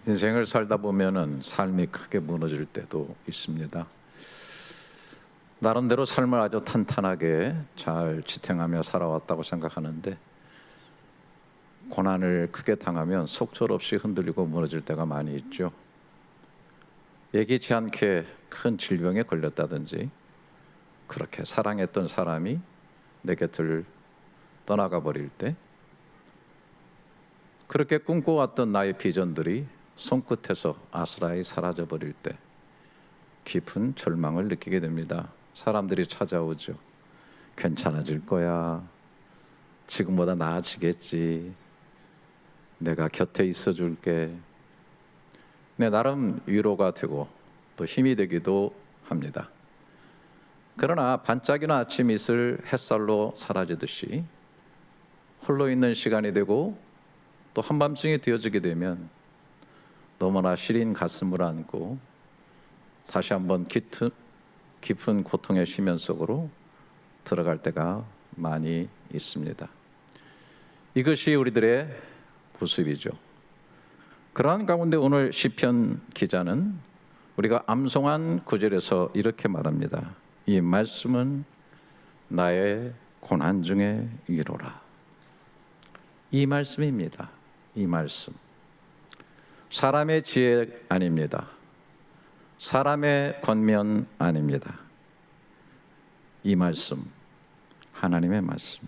인생을 살다 보면은 삶이 크게 무너질 때도 있습니다. 나름대로 삶을 아주 탄탄하게 잘 지탱하며 살아왔다고 생각하는데 고난을 크게 당하면 속절없이 흔들리고 무너질 때가 많이 있죠. 예기치 않게 큰 질병에 걸렸다든지 그렇게 사랑했던 사람이 내 곁을 떠나가 버릴 때, 그렇게 꿈꿔왔던 나의 비전들이 손끝에서 아스라이 사라져 버릴 때 깊은 절망을 느끼게 됩니다. 사람들이 찾아오죠. 괜찮아질 거야. 지금보다 나아지겠지. 내가 곁에 있어 줄게. 내 나름 위로가 되고 또 힘이 되기도 합니다. 그러나 반짝이는 아침 이슬 햇살로 사라지듯이 홀로 있는 시간이 되고 또 한밤중이 되어지게 되면 너무나 시린 가슴을 안고 다시 한번 깊은 고통의 심연 속으로 들어갈 때가 많이 있습니다. 이것이 우리들의 모습이죠. 그러한 가운데 오늘 시편 기자는 우리가 암송한 구절에서 이렇게 말합니다. 이 말씀은 나의 고난 중에 위로라. 이 말씀입니다. 이 말씀. 사람의 지혜 아닙니다. 사람의 권면 아닙니다. 이 말씀, 하나님의 말씀.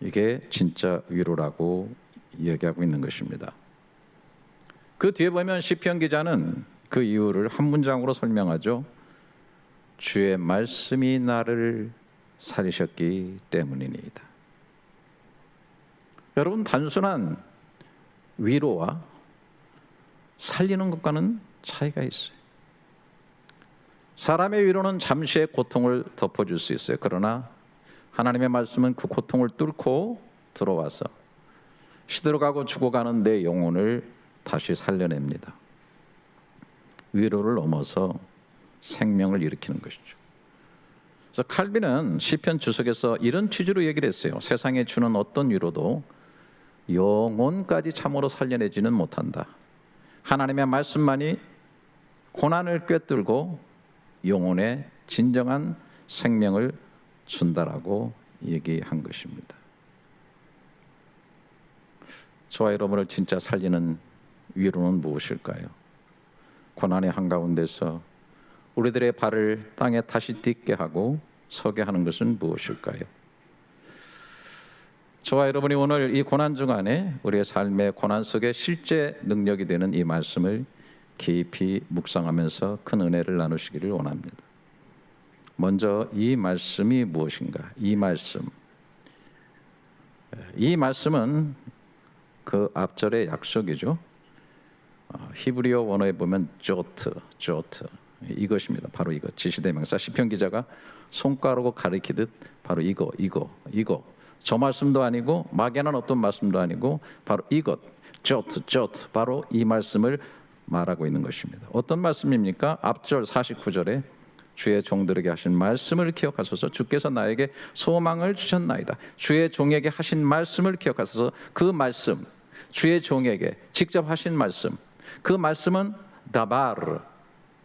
이게 진짜 위로라고 얘기하고 있는 것입니다. 그 뒤에 보면 시편 기자는 그 이유를 한 문장으로 설명하죠. 주의 말씀이 나를 살리셨기 때문이니이다. 여러분, 단순한 위로와 살리는 것과는 차이가 있어요. 사람의 위로는 잠시의 고통을 덮어줄 수 있어요. 그러나 하나님의 말씀은 그 고통을 뚫고 들어와서 시들어가고 죽어가는 내 영혼을 다시 살려냅니다. 위로를 넘어서 생명을 일으키는 것이죠. 그래서 칼빈은 시편 주석에서 이런 취지로 얘기를 했어요. 세상에 주는 어떤 위로도 영혼까지 참으로 살려내지는 못한다. 하나님의 말씀만이 고난을 꿰뚫고 영혼에 진정한 생명을 준다라고 얘기한 것입니다. 저와 여러분을 진짜 살리는 위로는 무엇일까요? 고난의 한가운데서 우리들의 발을 땅에 다시 딛게 하고 서게 하는 것은 무엇일까요? 저와 여러분이 오늘 이 고난 중간에 우리의 삶의 고난 속에 실제 능력이 되는 이 말씀을 깊이 묵상하면서 큰 은혜를 나누시기를 원합니다. 먼저 이 말씀이 무엇인가? 이 말씀은 그 앞절의 약속이죠. 히브리어 원어에 보면 조트 이것입니다. 바로 이거. 지시대명사. 시편 기자가 손가락으로 가리키듯 바로 이거. 저 말씀도 아니고 막연한 어떤 말씀도 아니고 바로 이것. 조트 바로 이 말씀을 말하고 있는 것입니다. 어떤 말씀입니까? 앞절 49절에 주의 종들에게 하신 말씀을 기억하소서. 주께서 나에게 소망을 주셨나이다. 주의 종에게 하신 말씀을 기억하소서. 그 말씀, 주의 종에게 직접 하신 말씀, 그 말씀은 다바르,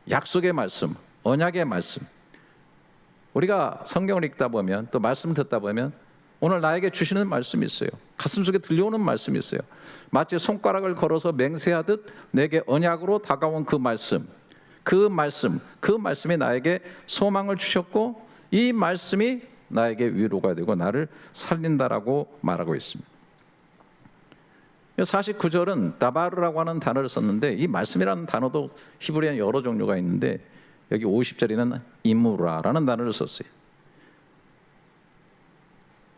약속의 말씀, 언약의 말씀. 우리가 성경을 읽다 보면 또 말씀 듣다 보면 오늘 나에게 주시는 말씀이 있어요. 가슴속에 들려오는 말씀이 있어요. 마치 손가락을 걸어서 맹세하듯 내게 언약으로 다가온 그 말씀이 나에게 소망을 주셨고 이 말씀이 나에게 위로가 되고 나를 살린다라고 말하고 있습니다. 49절은 다바르라고 하는 단어를 썼는데 이 말씀이라는 단어도 히브리어는 여러 종류가 있는데 여기 50절에는 이무라라는 단어를 썼어요.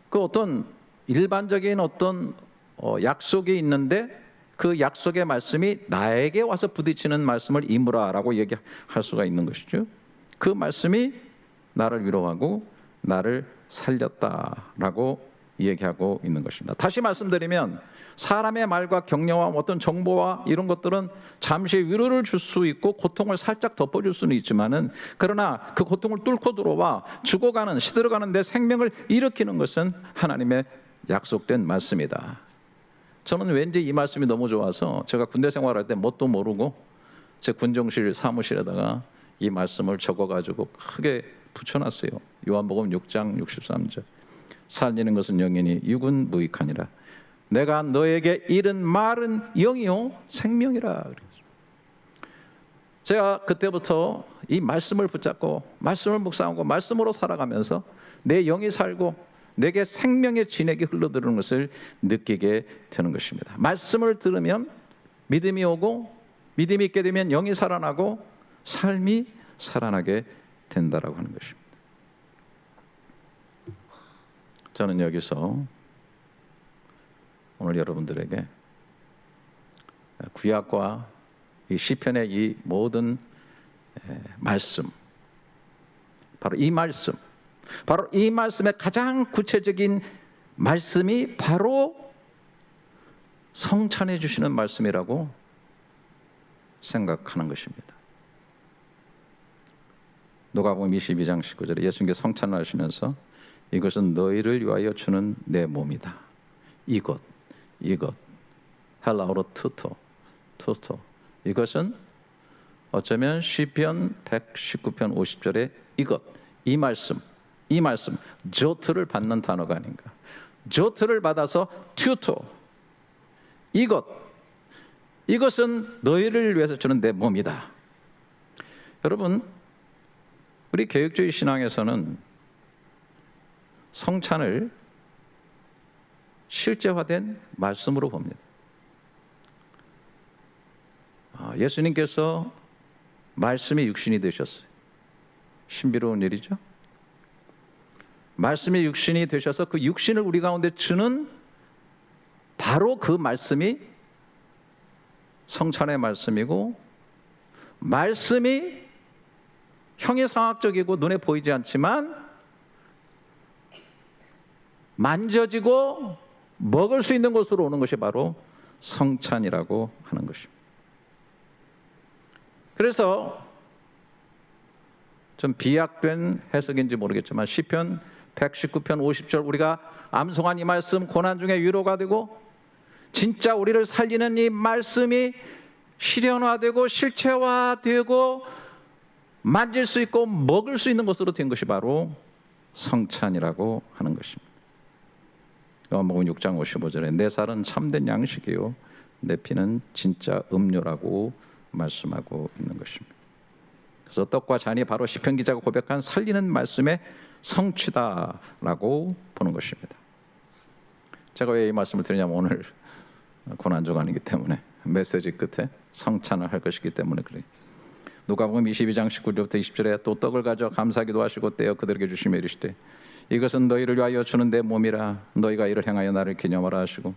그 어떤 일반적인 어떤 약속이 있는데 그 약속의 말씀이 나에게 와서 부딪히는 말씀을 이무라라고 얘기할 수가 있는 것이죠. 그 말씀이 나를 위로하고 나를 살렸다라고 얘기하고 있는 것입니다. 다시 말씀드리면 사람의 말과 격려와 어떤 정보와 이런 것들은 잠시 위로를 줄 수 있고 고통을 살짝 덮어줄 수는 있지만은 그러나 그 고통을 뚫고 들어와 죽어가는 시들어가는 내 생명을 일으키는 것은 하나님의 약속된 말씀이다. 저는 왠지 이 말씀이 너무 좋아서 제가 군대 생활할 때 뭣도 모르고 제 군정실 사무실에다가 이 말씀을 적어가지고 크게 붙여놨어요. 요한복음 6장 63절. 살리는 것은 영이니 육은 무익하니라. 내가 너에게 이른 말은 영이요 생명이라. 제가 그때부터 이 말씀을 붙잡고 말씀을 묵상하고 말씀으로 살아가면서 내 영이 살고 내게 생명의 진액이 흘러들어오는 것을 느끼게 되는 것입니다. 말씀을 들으면 믿음이 오고 믿음이 있게 되면 영이 살아나고 삶이 살아나게 된다라고 하는 것입니다. 저는 여기서 오늘 여러분들에게 구약과 이 시편의 이 모든 말씀, 바로 이 말씀, 바로 이 말씀의 가장 구체적인 말씀이 바로 성찬해 주시는 말씀이라고 생각하는 것입니다. 누가복음 22장 19절에 예수님께서 성찬을 하시면서 이것은 너희를 위하여 주는 내 몸이다. 이것 헬라어로 투토 이것은 어쩌면 시편 119편 50절에 이 말씀 조트를 받는 단어가 아닌가. 조트를 받아서 튜토 이것은 너희를 위해서 주는 내 몸이다. 여러분, 우리 개혁주의 신앙에서는 성찬을 실제화된 말씀으로 봅니다. 예수님께서 말씀이 육신이 되셨어요. 신비로운 일이죠. 말씀이 육신이 되셔서 그 육신을 우리 가운데 주는 바로 그 말씀이 성찬의 말씀이고, 말씀이 형이상학적이고 눈에 보이지 않지만 만져지고 먹을 수 있는 곳으로 오는 것이 바로 성찬이라고 하는 것입니다. 그래서 좀 비약된 해석인지 모르겠지만 시편 119편 50절 우리가 암송한 이 말씀 고난 중에 위로가 되고 진짜 우리를 살리는 이 말씀이 실현화되고 실체화되고 만질 수 있고 먹을 수 있는 것으로 된 것이 바로 성찬이라고 하는 것입니다. 요한복음 6장 55절에 내 살은 참된 양식이요 내 피는 진짜 음료라고 말씀하고 있는 것입니다. 그래서 떡과 잔이 바로 시편 기자가 고백한 살리는 말씀의 성취다라고 보는 것입니다. 제가 왜 이 말씀을 드리냐면 오늘 고난 주간이기 때문에 메시지 끝에 성찬을 할 것이기 때문에 그래요. 누가복음 22장 19절부터 20절에 또 떡을 가져 감사기도 하시고 떼어 그들에게 주시며 이르시되 이것은 너희를 위하여 주는 내 몸이라 너희가 이를 행하여 나를 기념하라 하시고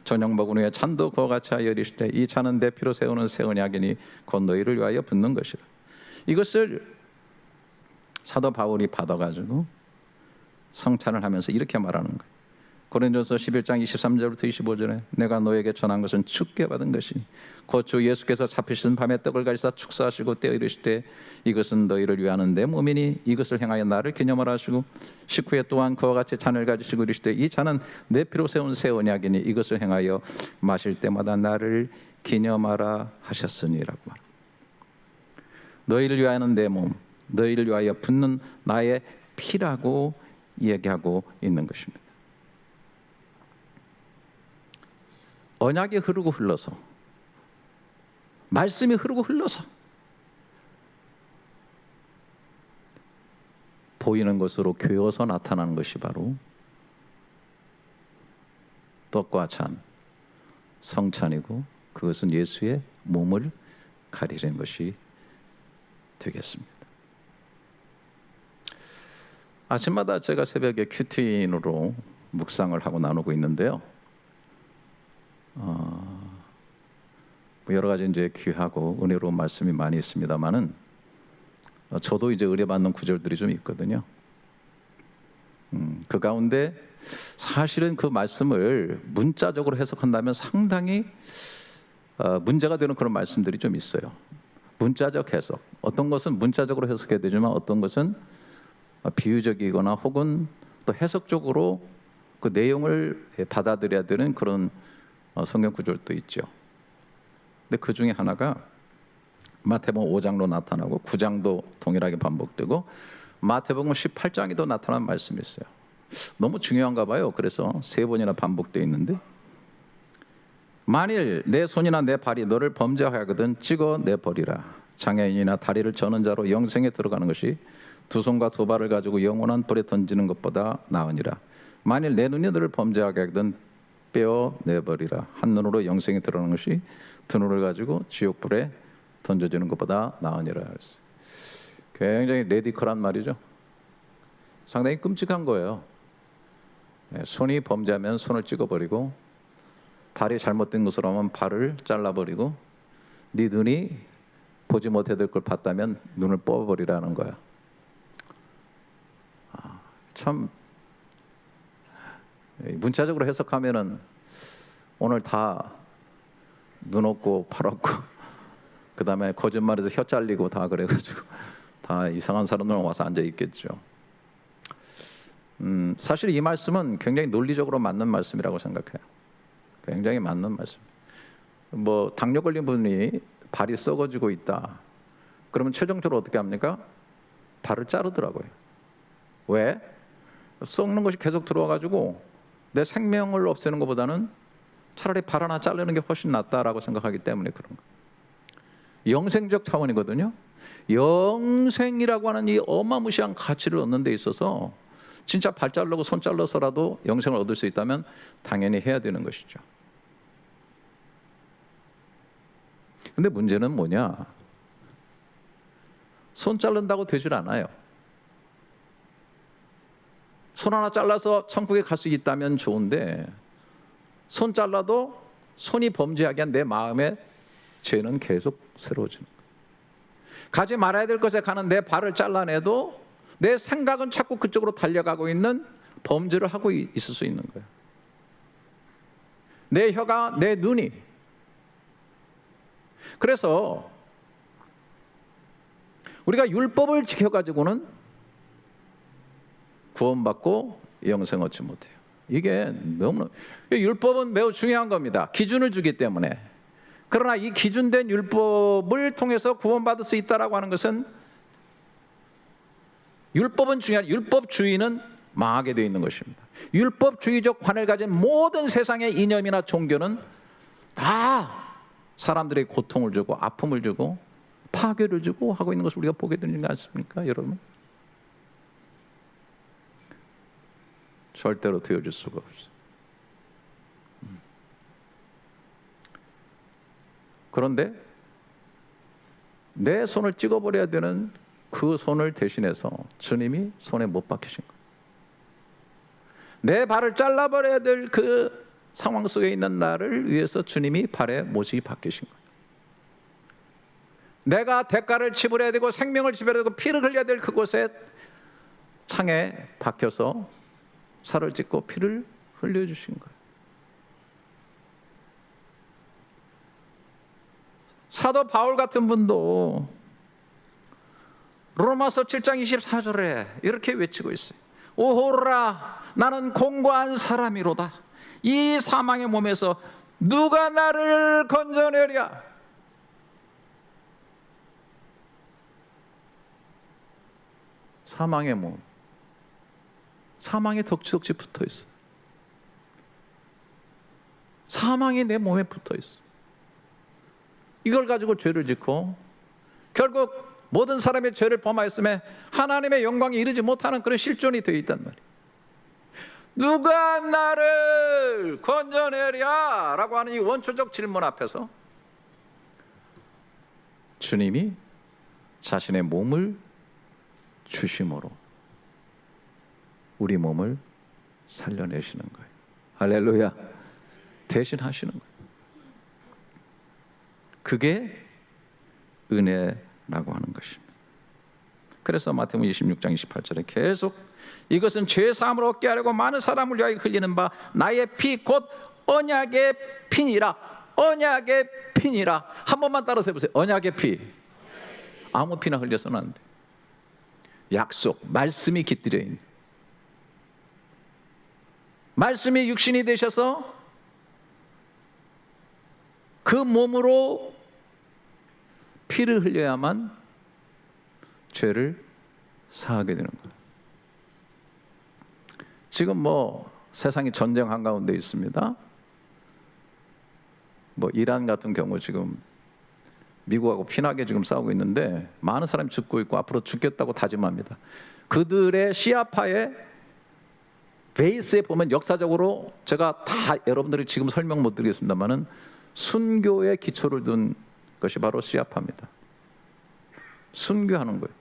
저녁 먹은 후에 잔도 그와 같이 하여 이르시되 이 잔은 내 피로 세우는 새 언약이니 곧 너희를 위하여 붓는 것이라. 이것을 사도 바울이 받아가지고 성찬을 하면서 이렇게 말하는 거예요. 고린도서 11장 23절부터 25절에 내가 너에게 전한 것은 주께 받은 것이니 곧 주 예수께서 잡히신 밤에 떡을 가지사 축사하시고 떼어 이르시되 이것은 너희를 위하는 내 몸이니 이것을 행하여 나를 기념하라 하시고 식후에 또한 그와 같이 잔을 가지시고 이르시되 이 잔은 내 피로 세운 새 언약이니 이것을 행하여 마실 때마다 나를 기념하라 하셨으니라고 말합니다. 너희를 위하여는 내 몸, 너희를 위하여 붓는 나의 피라고 얘기하고 있는 것입니다. 언약이 흐르고 흘러서 말씀이 흐르고 흘러서 보이는 것으로 교여서 나타나는 것이 바로 떡과 잔, 성찬이고 그것은 예수의 몸을 가리는 것이 되겠습니다. 아침마다 제가 새벽에 큐티인으로 묵상을 하고 나누고 있는데요. 여러 가지 이제 귀하고 은혜로운 말씀이 많이 있습니다만은 저도 이제 의뢰받는 구절들이 좀 있거든요. 그 가운데 사실은 그 말씀을 문자적으로 해석한다면 상당히 문제가 되는 그런 말씀들이 좀 있어요. 문자적 해석. 어떤 것은 문자적으로 해석해야 되지만 어떤 것은 비유적이거나 혹은 또 해석적으로 그 내용을 받아들여야 되는 그런 성경 구절도 있죠. 근데 그 중에 하나가 마태복음 5장로 나타나고 9장도 동일하게 반복되고 마태복음 18장에도 나타난 말씀이 있어요. 너무 중요한가 봐요. 그래서 3번이나 반복되어 있는데, 만일 내 손이나 내 발이 너를 범죄하게 하거든 찍어 내버리라. 장애인이나 다리를 저는 자로 영생에 들어가는 것이 2손과 2발을 가지고 영원한 불에 던지는 것보다 나으니라. 만일 내 눈이 너를 범죄하게 하거든 빼어 내버리라. 한 눈으로 영생에 들어가는 것이 2눈을 가지고 지옥불에 던져지는 것보다 나으니라. 굉장히 레디컬한 말이죠. 상당히 끔찍한 거예요. 손이 범죄하면 손을 찍어버리고, 발이 잘못된 것으로 하면 발을 잘라버리고, 네 눈이 보지 못해야 될 걸 봤다면 눈을 뽑아버리라는 거야. 참 문자적으로 해석하면은 오늘 다 눈 없고 팔 없고 그 다음에 거짓말해서 혀 잘리고 다 그래가지고 다 이상한 사람들 와서 앉아 있겠죠. 사실 이 말씀은 굉장히 논리적으로 맞는 말씀이라고 생각해요. 굉장히 맞는 말씀. 뭐 당뇨 걸린 분이 발이 썩어지고 있다. 그러면 최종적으로 어떻게 합니까? 발을 자르더라고요. 왜? 썩는 것이 계속 들어와가지고 내 생명을 없애는 것보다는 차라리 발 하나 자르는 게 훨씬 낫다라고 생각하기 때문에 그런 거예요. 영생적 차원이거든요. 영생이라고 하는 이 어마무시한 가치를 얻는 데 있어서 진짜 발 자르고 손 잘라서라도 영생을 얻을 수 있다면 당연히 해야 되는 것이죠. 근데 문제는 뭐냐? 손 자른다고 되질 않아요. 손 하나 잘라서 천국에 갈 수 있다면 좋은데, 손 잘라도 손이 범죄하게 한 내 마음의 죄는 계속 새로워지는 거예요. 가지 말아야 될 것에 가는 내 발을 잘라내도 내 생각은 자꾸 그쪽으로 달려가고 있는 범죄를 하고 있을 수 있는 거예요. 내 혀가, 내 눈이. 그래서 우리가 율법을 지켜가지고는 구원받고 영생 얻지 못해요. 이게 너무, 율법은 매우 중요한 겁니다. 기준을 주기 때문에. 그러나 이 기준된 율법을 통해서 구원받을 수 있다라고 하는 것은, 율법은 중요한, 율법주의는 망하게 되어 있는 것입니다. 율법주의적 관을 가진 모든 세상의 이념이나 종교는 다 사람들에게 고통을 주고 아픔을 주고 파괴를 주고 하고 있는 것을 우리가 보게 되는 거 아닙니까, 여러분? 절대로 되어질 수가 없어요. 그런데 내 손을 찍어버려야 되는 그 손을 대신해서 주님이 손에 못 박히신 거예요. 내 발을 잘라버려야 될 그 상황 속에 있는 나를 위해서 주님이 발에 못이 박히신 거예요. 내가 대가를 지불해야 되고 생명을 지불해야 되고 피를 흘려야 될 그곳에 창에 박혀서 살을 찢고 피를 흘려주신 거예요. 사도 바울 같은 분도 로마서 7장 24절에 이렇게 외치고 있어요. 오호라, 나는 공고한 사람이로다. 이 사망의 몸에서 누가 나를 건져내랴. 사망의 몸, 사망에 덕지덕지 붙어 있어. 사망이 내 몸에 붙어 있어. 이걸 가지고 죄를 짓고 결국 모든 사람의 죄를 범하였음에 하나님의 영광에 이르지 못하는 그런 실존이 되어 있단 말이에요. 누가 나를 건져내랴 라고 하는 이 원초적 질문 앞에서 주님이 자신의 몸을 주심으로 우리 몸을 살려내시는 거예요. 할렐루야. 대신하시는 거예요. 그게 은혜라고 하는 것입니다. 그래서 마태복음 26장 28절에 계속 이것은 죄사함을 얻게 하려고 많은 사람을 위하여 흘리는 바 나의 피 곧 언약의 피니라. 언약의 피니라. 한 번만 따라서 해보세요. 언약의 피. 아무 피나 흘려서는 안 돼. 약속, 말씀이 깃들여 있는, 말씀이 육신이 되셔서 그 몸으로 피를 흘려야만 죄를 사하게 되는 거예요. 지금 뭐 세상이 전쟁 한가운데 있습니다. 뭐 이란 같은 경우 지금 미국하고 피나게 지금 싸우고 있는데 많은 사람이 죽고 있고 앞으로 죽겠다고 다짐합니다. 그들의 시아파의 베이스에 보면 역사적으로 제가 다 여러분들이 지금 설명 못 드리겠습니다만은 순교의 기초를 둔 것이 바로 시아파입니다. 순교하는 거예요.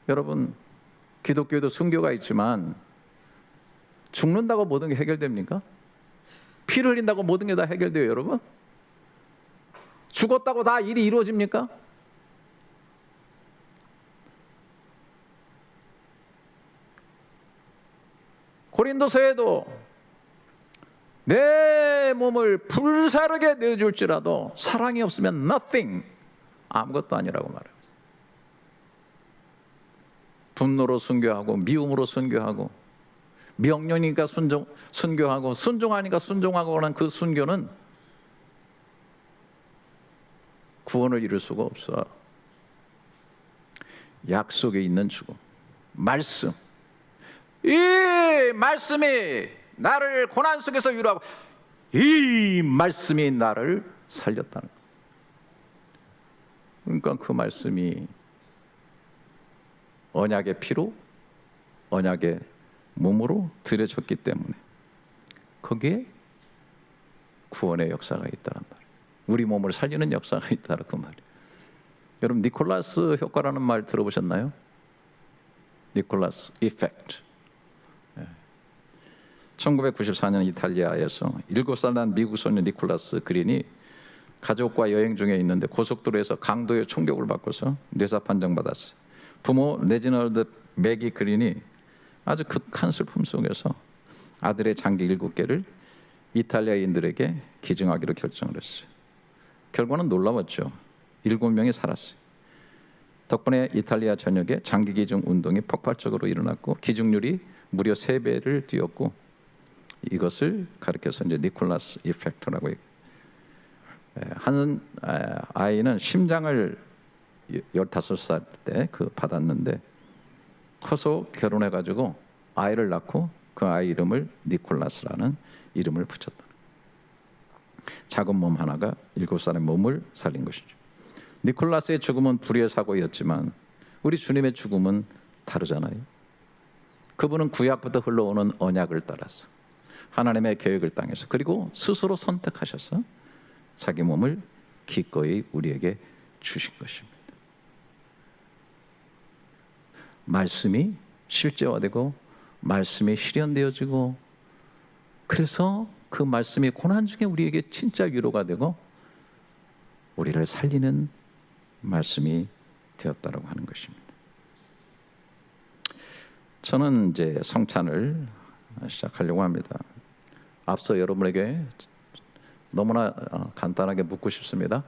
여러분, 기독교에도 순교가 있지만 죽는다고 모든 게 해결됩니까? 피를 흘린다고 모든 게 다 해결돼요, 여러분? 죽었다고 다 일이 이루어집니까? 고린도서에도 내 몸을 불사르게 내줄지라도 사랑이 없으면 nothing, 아무것도 아니라고 말해요. 분노로 순교하고 미움으로 순교하고 명령이니까 순교하고 순종하니까 순종하고 하는 그 순교는 구원을 이룰 수가 없어. 약속에 있는 죽음, 말씀, 이 말씀이 나를 고난 속에서 위로하고 이 말씀이 나를 살렸다는 거예요. 그러니까 그 말씀이 언약의 피로 언약의 몸으로 들여졌기 때문에 거기에 구원의 역사가 있다는 말이에요. 우리 몸을 살리는 역사가 있다는 그 말이에요. 여러분, 니콜라스 효과라는 말 들어보셨나요? 니콜라스 이펙트. 1994년 이탈리아에서 7살 난 미국 소년 니콜라스 그린이 가족과 여행 중에 있는데 고속도로에서 강도의 총격을 받고서 뇌사 판정받았어요. 부모 레지널드 맥이 그린이 아주 극한 슬픔 속에서 아들의 장기 7개를 이탈리아인들에게 기증하기로 결정을 했어요. 결과는 놀라웠죠. 7명이 살았어요. 덕분에 이탈리아 전역에 장기 기증 운동이 폭발적으로 일어났고 기증률이 무려 3배를 뛰었고, 이것을 가리켜서 이제 니콜라스 이펙트라고 얘기해요. 한 아이는 심장을 15살 때 받았는데 커서 결혼해가지고 아이를 낳고 그 아이 이름을 니콜라스라는 이름을 붙였다. 작은 몸 하나가 7살의 몸을 살린 것이죠. 니콜라스의 죽음은 불의의 사고였지만 우리 주님의 죽음은 다르잖아요. 그분은 구약부터 흘러오는 언약을 따라서 하나님의 계획을 땅에서 그리고 스스로 선택하셔서 자기 몸을 기꺼이 우리에게 주신 것입니다. 말씀이 실제화되고 말씀이 실현되어지고, 그래서 그 말씀이 고난 중에 우리에게 진짜 위로가 되고 우리를 살리는 말씀이 되었다라고 하는 것입니다. 저는 이제 성찬을 시작하려고 합니다. 앞서 여러분에게 너무나 간단하게 묻고 싶습니다.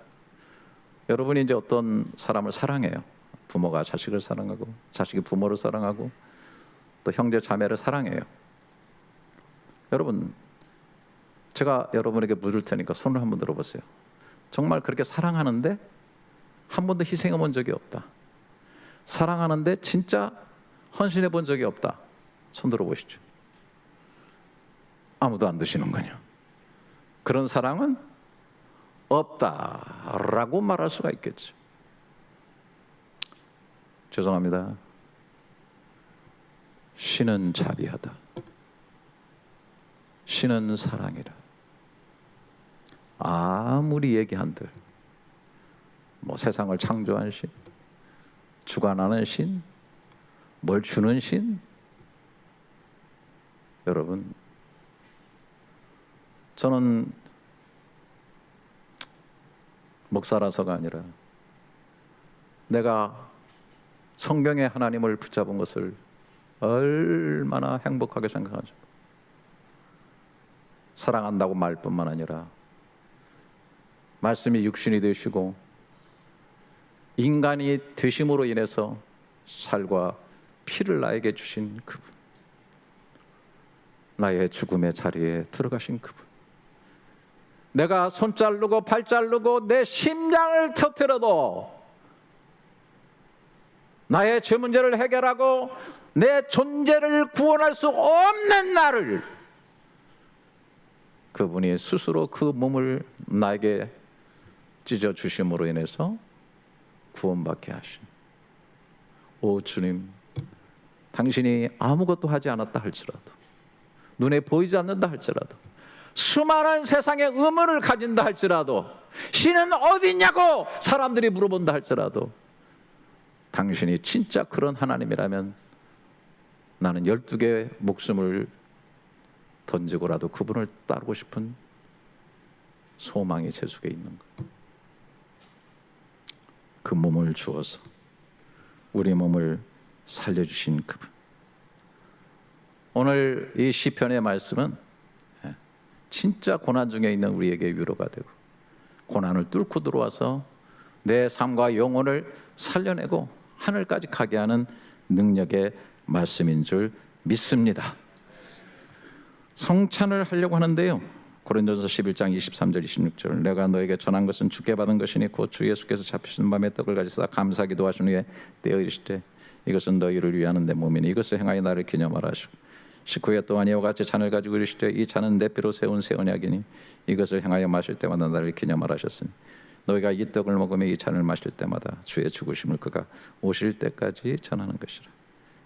여러분이 이제 어떤 사람을 사랑해요? 부모가 자식을 사랑하고 자식이 부모를 사랑하고 또 형제 자매를 사랑해요. 여러분, 제가 여러분에게 물을 테니까 손을 한번 들어보세요. 정말 그렇게 사랑하는데 한 번도 희생해 본 적이 없다. 사랑하는데 진짜 헌신해 본 적이 없다. 손 들어보시죠. 아무도 안 드시는군요. 그런 사랑은 없다라고 말할 수가 있겠죠. 죄송합니다. 신은 자비하다. 신은 사랑이라. 아무리 얘기한들 뭐 세상을 창조한 신, 주관하는 신, 뭘 주는 신, 여러분, 저는 목사라서가 아니라 내가 성경의 하나님을 붙잡은 것을 얼마나 행복하게 생각하죠. 사랑한다고 말뿐만 아니라 말씀이 육신이 되시고 인간이 되심으로 인해서 살과 피를 나에게 주신 그분, 나의 죽음의 자리에 들어가신 그분, 내가 손 자르고 발 자르고 내 심장을 터뜨려도 나의 죄 문제를 해결하고 내 존재를 구원할 수 없는 나를 그분이 스스로 그 몸을 나에게 찢어 주심으로 인해서 구원받게 하신, 오 주님, 당신이 아무것도 하지 않았다 할지라도, 눈에 보이지 않는다 할지라도, 수많은 세상의 의문을 가진다 할지라도, 신은 어디 있냐고 사람들이 물어본다 할지라도, 당신이 진짜 그런 하나님이라면 나는 12개의 목숨을 던지고라도 그분을 따르고 싶은 소망이 제 속에 있는 거예요. 그 몸을 주어서 우리 몸을 살려주신 그분. 오늘 이 시편의 말씀은 진짜 고난 중에 있는 우리에게 위로가 되고, 고난을 뚫고 들어와서 내 삶과 영혼을 살려내고 하늘까지 가게 하는 능력의 말씀인 줄 믿습니다. 성찬을 하려고 하는데요, 고린도전서 11장 23절 26절, 내가 너에게 전한 것은 주께 받은 것이니 곧 주 예수께서 잡히신 밤에 떡을 가지사 감사 기도하신 후에 떼어 이르시되 이것은 너희를 위하는 내 몸이니 이것을 행하여 나를 기념하라 하시고, 식후에 또한 이와 같이 잔을 가지고 이르시되 이 잔은 내 피로 세운 새 언약이니 이것을 행하여 마실 때마다 나를 기념하라 하셨으니 너희가 이 떡을 먹으며 이 잔을 마실 때마다 주의 죽으심을 그가 오실 때까지 전하는 것이라.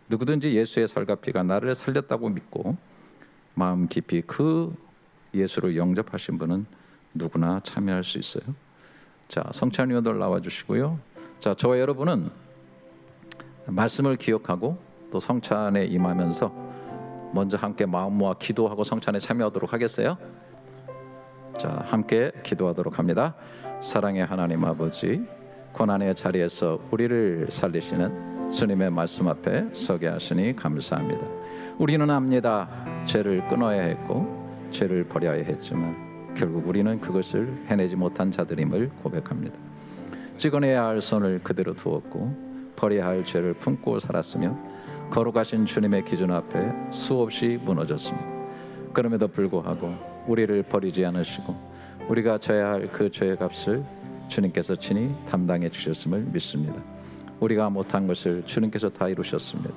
누구든지 예수의 살과 피가 나를 살렸다고 믿고 마음 깊이 그 예수를 영접하신 분은 누구나 참여할 수 있어요. 자, 성찬위원들 나와주시고요. 자, 저와 여러분은 말씀을 기억하고 또 성찬에 임하면서 먼저 함께 마음 모아 기도하고 성찬에 참여하도록 하겠어요? 자, 함께 기도하도록 합니다. 사랑의 하나님 아버지, 고난의 자리에서 우리를 살리시는 주님의 말씀 앞에 서게 하시니 감사합니다. 우리는 압니다. 죄를 끊어야 했고 죄를 버려야 했지만 결국 우리는 그것을 해내지 못한 자들임을 고백합니다. 찍어내야 할 손을 그대로 두었고 버려야 할 죄를 품고 살았으며 거룩하신 주님의 기준 앞에 수없이 무너졌습니다. 그럼에도 불구하고 우리를 버리지 않으시고 우리가 져야 할 그 죄의 값을 주님께서 친히 담당해 주셨음을 믿습니다. 우리가 못한 것을 주님께서 다 이루셨습니다.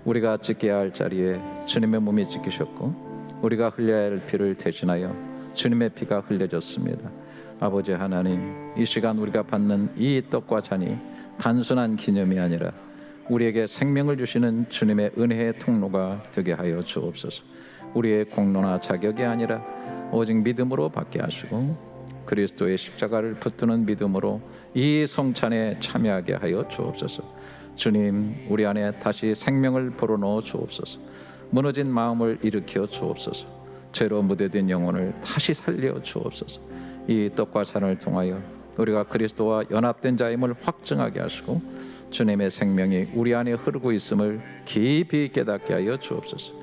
우리가 찢겨야 할 자리에 주님의 몸이 찢기셨고 우리가 흘려야 할 피를 대신하여 주님의 피가 흘려졌습니다. 아버지 하나님, 이 시간 우리가 받는 이 떡과 잔이 단순한 기념이 아니라 우리에게 생명을 주시는 주님의 은혜의 통로가 되게 하여 주옵소서. 우리의 공로나 자격이 아니라 오직 믿음으로 받게 하시고 그리스도의 십자가를 붙드는 믿음으로 이 성찬에 참여하게 하여 주옵소서. 주님, 우리 안에 다시 생명을 불어넣어 주옵소서. 무너진 마음을 일으켜 주옵소서. 죄로 무뎌진 영혼을 다시 살려 주옵소서. 이 떡과 잔을 통하여 우리가 그리스도와 연합된 자임을 확증하게 하시고 주님의 생명이 우리 안에 흐르고 있음을 깊이 깨닫게 하여 주옵소서.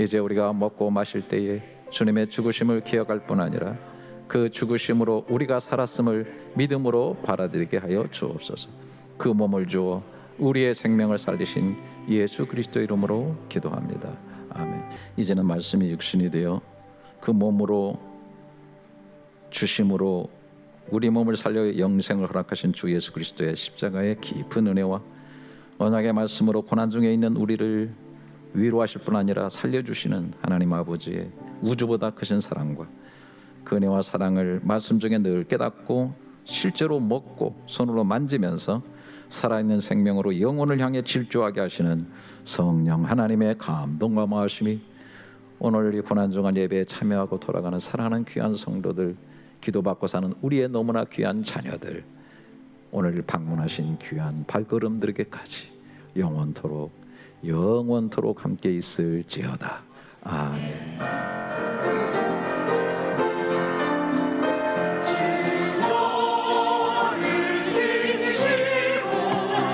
이제 우리가 먹고 마실 때에 주님의 죽으심을 기억할 뿐 아니라 그 죽으심으로 우리가 살았음을 믿음으로 받아들이게 하여 주옵소서. 그 몸을 주어 우리의 생명을 살리신 예수 그리스도 이름으로 기도합니다. 아멘. 이제는 말씀이 육신이 되어 그 몸으로 주심으로 우리 몸을 살려 영생을 허락하신 주 예수 그리스도의 십자가의 깊은 은혜와 언약의 말씀으로 고난 중에 있는 우리를 위로하실 뿐 아니라 살려주시는 하나님 아버지의 우주보다 크신 사랑과 그 은혜와 사랑을 말씀 중에 늘 깨닫고 실제로 먹고 손으로 만지면서 살아있는 생명으로 영혼을 향해 질주하게 하시는 성령 하나님의 감동과 마하심이 오늘 이 고난 중한 예배에 참여하고 돌아가는 사랑하는 귀한 성도들, 기도받고 사는 우리의 너무나 귀한 자녀들, 오늘 방문하신 귀한 발걸음들에게까지 영원토록 함께 있을지어다. 아멘.